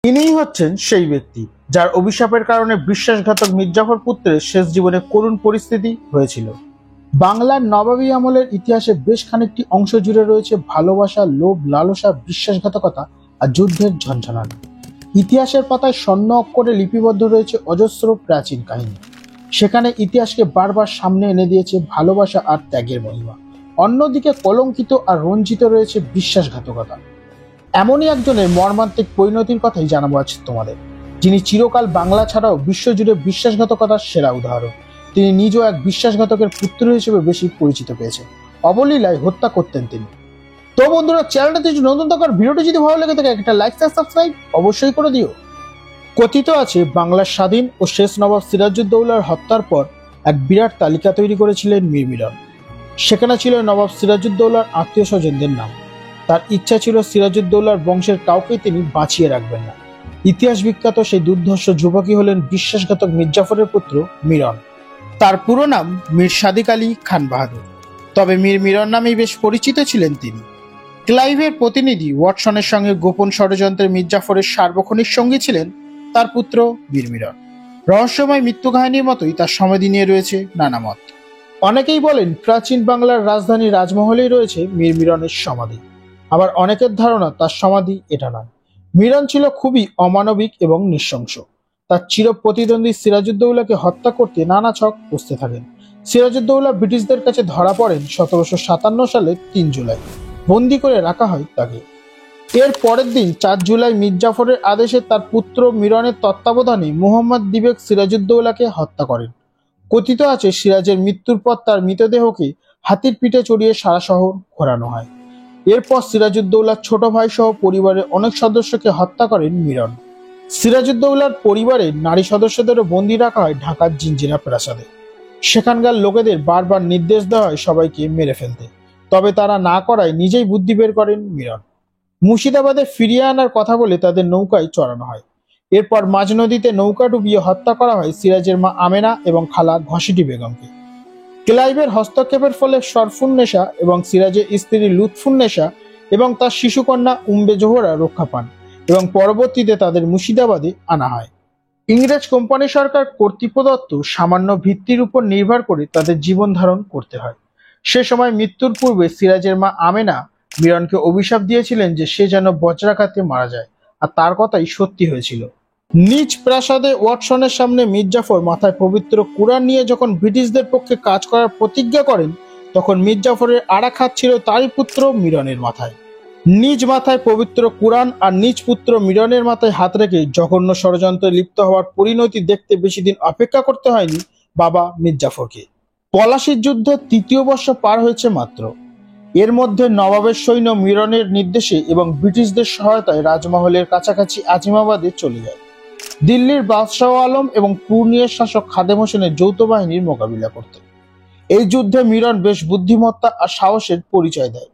ইনিই হচ্ছেন সেই ব্যক্তি যার অভিশাপের কারণে বিশ্বাসঘাতক মির্জাফর পুত্রের শেষ জীবনে করুণ পরিস্থিতি হয়েছিল। বাংলার নবাবী আমলের ইতিহাসে বেশ খানিকটি অংশ জুড়ে রয়েছে ভালোবাসা, লোভ, লালসা, বিশ্বাসঘাতকতা আর যুদ্ধের ঝঞ্ঝনানি। ইতিহাসের পাতায় স্বর্ণ অক্ষরে লিপিবদ্ধ রয়েছে অজস্র প্রাচীন কাহিনী। সেখানে ইতিহাসকে বারবার সামনে এনে দিয়েছে ভালোবাসা আর ত্যাগের মহিমা। অন্যদিকে কলঙ্কিত আর রঞ্জিত রয়েছে বিশ্বাসঘাতকতা। এমনই একজনের মর্মান্তিক পরিণতির কথাই জানাবো আজ তোমাদের, যিনি চিরকাল বাংলা ছাড়াও বিশ্বজুড়ে বিশ্বাসঘাতকতার সেরা উদাহরণ। তিনি নিজেও এক বিশ্বাসঘাতকের পুত্র হিসেবে বেশি পরিচিত পেয়েছেন। অবলীলায় হত্যা করতেন তিনি। তো বন্ধুরা, চ্যানেলটাতে নতুন থাকার ভিডিওটি যদি ভালো লেগে থাকে একটা লাইক আর সাবস্ক্রাইব অবশ্যই করে দিও। কথিত আছে বাংলার স্বাধীন ও শেষ নবাব সিরাজউদ্দৌলার হত্যার পর এক বিরাট তালিকা তৈরি করেছিলেন মীর মিলন। সেখানে ছিল নবাব সিরাজউদ্দৌলার আত্মীয় স্বজনদের নাম। তার ইচ্ছা ছিল সিরাজউদ্দৌলার বংশের কাউকে তিনি বাঁচিয়ে রাখবেন না। ইতিহাস বিখ্যাত সেই দুর্ধর্ষ যুবকই হলেন বিশ্বাসঘাতক মির্জাফরের পুত্র মিরন। তার পুরো নাম মীর সাদিক আলী খান বাহাদুর, তবে মীর মিরন নামেই বেশ পরিচিত ছিলেন তিনি। ক্লাইভের প্রতিনিধি ওয়াটসনের সঙ্গে গোপন ষড়যন্ত্রে মির্জাফরের সার্বক্ষণিক সঙ্গী ছিলেন তার পুত্র মীর মিরন। রহস্যময় মৃত্যু কাহিনীর মতোই তার সমাধি নিয়ে রয়েছে নানা মত। অনেকেই বলেন প্রাচীন বাংলার রাজধানী রাজমহলেই রয়েছে মীর মিরনের সমাধি। আবার অনেকের ধারণা তার সমাধি এটা নয়। মিরন ছিল খুবই অমানবিক এবং নৃশংস। তার চির প্রতিদ্বন্দ্বী সিরাজউদ্দৌলাকে হত্যা করতে নানা ছক কষতে থাকেন। সিরাজউদ্দৌলা ব্রিটিশদের কাছে ধরা পড়েন 1757 সালের 3 জুলাই। বন্দি করে রাখা হয় তাকে। এর পরের দিন 4 জুলাই মির্জাফরের আদেশে তার পুত্র মিরনের তত্ত্বাবধানে মুহাম্মদ দিবেক সিরাজউদ্দৌলাকে হত্যা করেন। কথিত আছে সিরাজের মৃত্যুর পর তার মৃতদেহকে হাতির পিঠে চড়িয়ে সারা শহর ঘোরানো হয়। এরপর সিরাজউদ্দৌলার ছোট ভাই সহ পরিবারের অনেক সদস্যকে হত্যা করেন মিরন। সিরাজউদ্দৌলার পরিবারের নারী সদস্যদেরও বন্দী রাখা হয় ঢাকার জিঞ্জিরা প্রাসাদে। সেখানকার লোকেদের বারবার নির্দেশ দেওয়া হয় সবাইকে মেরে ফেলতে, তবে তারা না করায় নিজেই বুদ্ধি বের করেন মিরন। মুর্শিদাবাদে ফিরিয়ে আনার কথা বলে তাদের নৌকায় চড়ানো হয়। এরপর মাঝ নদীতে নৌকা ডুবিয়ে হত্যা করা হয় সিরাজের মা আমেনা এবং খালা ঘসিটি বেগমকে। ক্লাইভের হস্তক্ষেপের ফলে সরফুন্নেসা এবং সিরাজের স্ত্রী লুৎফুন্নেসা এবং তার শিশুকন্যা উম্বে জোহরা রক্ষা পান এবং পরবর্তীতে তাদের মুর্শিদাবাদে আনা হয়। ইংরেজ কোম্পানি সরকার কর্তৃক প্রদত্ত সামান্য ভিত্তির উপর নির্ভর করে তাদের জীবন ধারণ করতে হয়। সে সময় মৃত্যুর পূর্বে সিরাজের মা আমেনা মিরনকে অভিশাপ দিয়েছিলেন যে সে যেন বজ্রাঘাতে মারা যায়, আর তার কথাই সত্যি হয়েছিল। নিজ প্রাসাদে ওয়াটসনের সামনে মির্জাফর মাথায় পবিত্র কুরআন নিয়ে যখন ব্রিটিশদের পক্ষে কাজ করার প্রতিজ্ঞা করেন, তখন মির্জাফরের আরেক হাত ছিল তারই পুত্র মিরনের মাথায়। নিজ মাথায় পবিত্র কুরআন আর নিজ পুত্র মিরনের মাথায় হাত রেখে জঘন্য ষড়যন্ত্রে লিপ্ত হওয়ার পরিণতি দেখতে বেশি দিন অপেক্ষা করতে হয়নি বাবা মির্জাফরকে। পলাশির যুদ্ধের 3য় বর্ষ পার হয়েছে মাত্র। এর মধ্যে নবাবের সৈন্য মিরনের নির্দেশে এবং ব্রিটিশদের সহায়তায় রাজমহলের কাছাকাছি আজিমাবাদে চলে যায় দিল্লির বাদশাহ আলম এবং পূর্ণিয়ার শাসক খাদেম হোসেনের যৌথ বাহিনীর মোকাবিলা করতে। এই যুদ্ধে মিরন বেশ বুদ্ধিমত্তা আর সাহসের পরিচয় দেয়।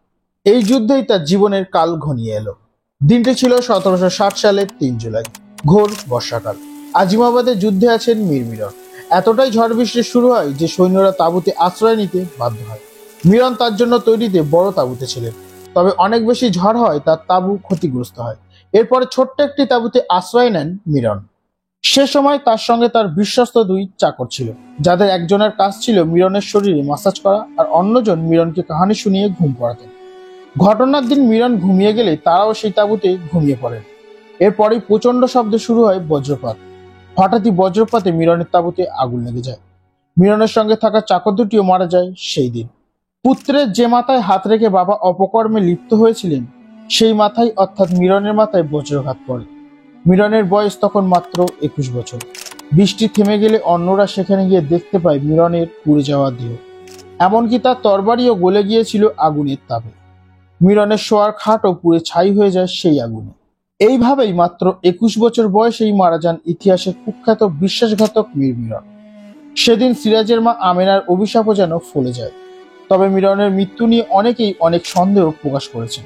এই যুদ্ধেই তার জীবনের কাল ঘনিয়ে এলো। দিনটি ছিল 1760 সালের 3 জুলাই, ঘোর বর্ষাকাল। আজিমাবাদে যুদ্ধে আছেন মীর মিরন। এতটাই ঝড় বৃষ্টি শুরু হয় যে সৈন্যরা তাঁবুতে আশ্রয় নিতে বাধ্য হয়। মিরন তার জন্য তৈরিতে বড় তাঁবুতে ছিলেন, তবে অনেক বেশি ঝড় হয় তার তাঁবু ক্ষতিগ্রস্ত হয়। এরপরে ছোট্ট একটি তাঁবুতে আশ্রয় নেন মিরন। সে সময় তার সঙ্গে তার বিশ্বস্ত 2 চাকর ছিল, যাদের একজনের কাজ ছিল মিরনের শরীরে মাসাজ করা আর অন্যজন মিরনকে কাহানি শুনিয়ে ঘুম পড়াতেন। ঘটনার দিন মিরন ঘুমিয়ে গেলে তারাও সেই তাঁবুতে ঘুমিয়ে পড়েন। এরপরেই প্রচন্ড শব্দে শুরু হয় বজ্রপাত। হঠাৎই বজ্রপাতে মিরনের তাঁবুতে আগুন লেগে যায়। মিরনের সঙ্গে থাকা চাকর দুটিও মারা যায় সেই দিন। পুত্রের যে মাথায় হাত রেখে বাবা অপকর্মে লিপ্ত হয়েছিলেন, সেই মাথায় অর্থাৎ মিরনের মাথায় বজ্রঘাত পড়ে। মিরনের বয়স তখন মাত্র 21 বছর। বৃষ্টি থেমে গেলে অন্যরা সেখানে গিয়ে দেখতে পায় মিরনের পুড়ে যাওয়া দেহ। এমনকি তার তরবারিও গলে গিয়েছিল আগুনের তাপে। মিরনের শোয়ার খাটও পুড়ে ছাই হয়ে যায় সেই আগুনে। এইভাবেই মাত্র 21 বছর বয়সেই মারা যান ইতিহাসের কুখ্যাত বিশ্বাসঘাতক মীর মিরন। সেদিন সিরাজের মা আমেনার অভিশাপও যেন ফলে যায়। তবে মিরনের মৃত্যু নিয়ে অনেকেই অনেক সন্দেহ প্রকাশ করেছেন,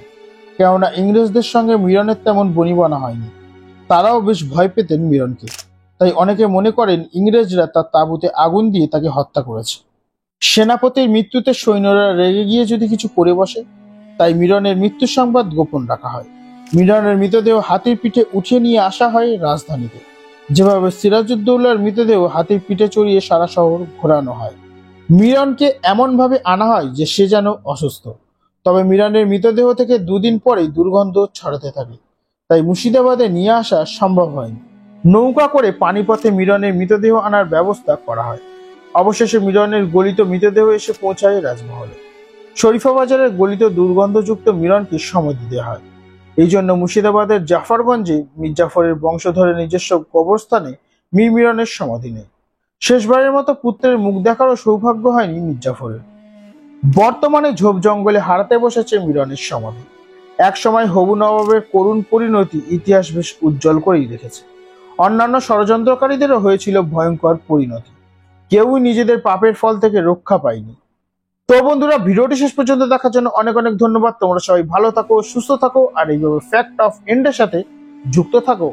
কেননা ইংরেজদের সঙ্গে মিরনের তেমন বনিবনা হয়নি। তারাও বেশ ভয় পেতেন মিরনকে। তাই অনেকে মনে করেন ইংরেজরা তার তাঁবুতে আগুন দিয়ে তাকে হত্যা করেছে। সেনাপতির মৃত্যুতে সৈন্যরা রেগে গিয়ে যদি কিছু করে বসে, তাই মিরনের মৃত্যুর সংবাদ গোপন রাখা হয়। মিরানের মৃতদেহ হাতির পিঠে উঠিয়ে নিয়ে আসা হয় রাজধানীতে, যেভাবে সিরাজউদ্দৌলার মৃতদেহ হাতির পিঠে চড়িয়ে সারা শহর ঘোরানো হয়। মিরানকে এমনভাবে আনা হয় যে সে যেন অসুস্থ। তবে মিরানের মৃতদেহ থেকে দুদিন পরেই দুর্গন্ধ ছড়াতে থাকে, তাই মুর্শিদাবাদে নিয়ে আসা সম্ভব হয়নি। নৌকা করে পানিপথে মিরানের মৃতদেহ আনার ব্যবস্থা করা হয়। অবশেষে মিরানের গলিত মৃতদেহ এসে পৌঁছায় রাজমহলে। শরীফা বাজারের গলিত দুর্গন্ধযুক্ত মিরনকে সমাধি দেওয়া হয়। এই জন্য মুর্শিদাবাদের জাফরগঞ্জে মীর জাফরের বংশধরের নিজস্ব কবরস্থানে মীর মিরনের সমাধি নেই। শেষবারের মতো পুত্রের মুখ দেখারও সৌভাগ্য হয়নি মীর জাফরের। বর্তমানে ঝোপ জঙ্গলে হারাতে বসেছে মিরনের সমাধি। একসময় হবু নবাবের করুণ পরিণতি ইতিহাস বেশ উজ্জ্বল করেই রেখেছে। অন্যান্য ষড়যন্ত্রকারীদেরও হয়েছিল ভয়ঙ্কর পরিণতি। কেউই নিজেদের পাপের ফল থেকে রক্ষা পায়নি। তো বন্ধুরা, ভিডিওটি শেষ পর্যন্ত দেখার জন্য অনেক অনেক ধন্যবাদ। তোমরা সবাই ভালো থাকো, সুস্থ থাকো আর এইভাবে ফ্যাক্ট অফ এন্ডের সাথে যুক্ত থাকো।